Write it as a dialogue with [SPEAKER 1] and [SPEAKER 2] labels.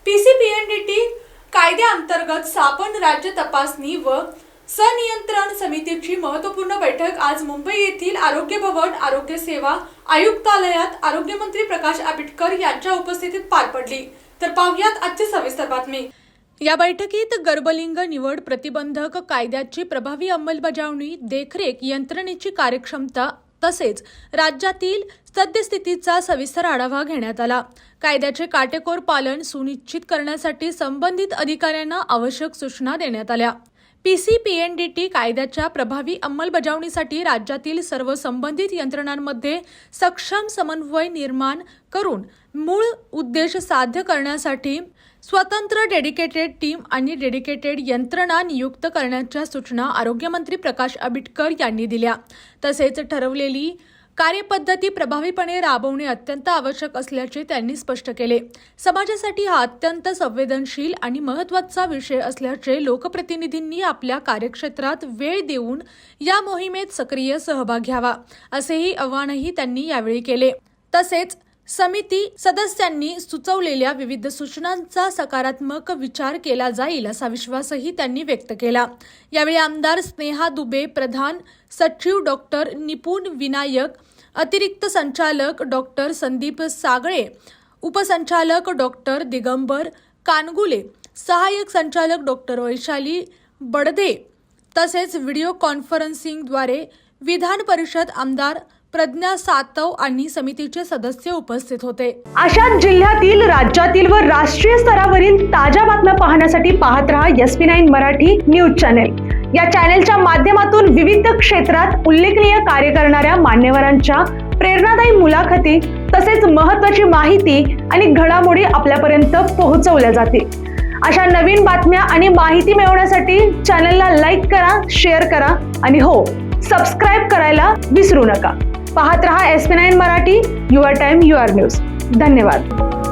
[SPEAKER 1] PCPNDT कायद्याअंतर्गत स्थापन राज्य तपासणी व संनियंत्रण समितीची महत्त्वपूर्ण बैठक आज मुंबई येथील आरोग्य भवन आरोग्य सेवा आयुक्तालयात आरोग्यमंत्री प्रकाश आंबेडकर यांच्या उपस्थितीत पार पडली। तर पाहुयात आजची सविस्तर बातमी। या बैठकीत गर्भलिंग निवड प्रतिबंधक कायद्याची प्रभावी अंमलबजावणी, देखरेख यंत्रणेची कार्यक्षमता तसेच राज्यातील सद्यस्थितीचा सविस्तर आढावा घेण्यात आला। कायद्याचे काटेकोर पालन सुनिश्चित करण्यासाठी संबंधित अधिकाऱ्यांना आवश्यक सूचना देण्यात आल्या। पीसीपीएनडीटी कायद्याच्या प्रभावी अंमलबजावणीसाठी राज्यातील सर्व संबंधित यंत्रणांमध्ये सक्षम समन्वय निर्माण करून मूळ उद्देश साध्य करण्यासाठी स्वतंत्र डेडिकेटेड टीम आणि डेडिकेटेड यंत्रणा नियुक्त करण्याच्या सूचना आरोग्यमंत्री प्रकाश आंबेडकर यांनी दिल्या। तसेच ठरवलेली कार्यपद्धती प्रभावीपणे राबवणे अत्यंत आवश्यक असल्याचे त्यांनी स्पष्ट केले। समाजासाठी हा अत्यंत संवेदनशील आणि महत्त्वाचा विषय असल्याचे लोकप्रतिनिधींनी आपल्या कार्यक्षेत्रात वेळ देऊन या मोहिमेत सक्रिय सहभाग घ्यावा, असेही आवाहनही त्यांनी यावेळी केले। तसेच समिती सदस्यांनी सुचवलेल्या विविध सूचनांचा सकारात्मक विचार केला जाईल असा विश्वासही त्यांनी व्यक्त केला। यावेळी आमदार स्नेहा दुबे, प्रधान सचिव डॉक्टर निपुण विनायक, अतिरिक्त संचालक डॉक्टर संदीप सागळे, उपसंचालक डॉक्टर दिगंबर कानगुले, सहाय्यक संचालक डॉक्टर वैशाली बडदे तसेच व्हिडिओ कॉन्फरन्सिंगद्वारे विधान परिषद आमदार प्रज्ञा सातव आणि समितीचे सदस्य उपस्थित होते।
[SPEAKER 2] अशाच जिल्ह्यातील, राज्यातील व राष्ट्रीय स्तरावरील ताज्या बातम्या पाहण्यासाठी पाहत रहा SP9 मराठी न्यूज चॅनेल। या चॅनेलच्या माध्यमातून विविध क्षेत्रात उल्लेखनीय कार्य करणाऱ्या मान्यवरांच्या प्रेरणादायी मुलाखती तसेच महत्त्वाची माहिती आणि घडामोडी आपल्यापर्यंत पोहोचवल्या जातील। अशा नवीन बातम्या आणि माहिती मिळवण्यासाठी चॅनलला लाईक करा, शेअर करा आणि हो, सबस्क्राईब करायला विसरू नका। पाहत रहा SP9 Marathi, your time your news. धन्यवाद।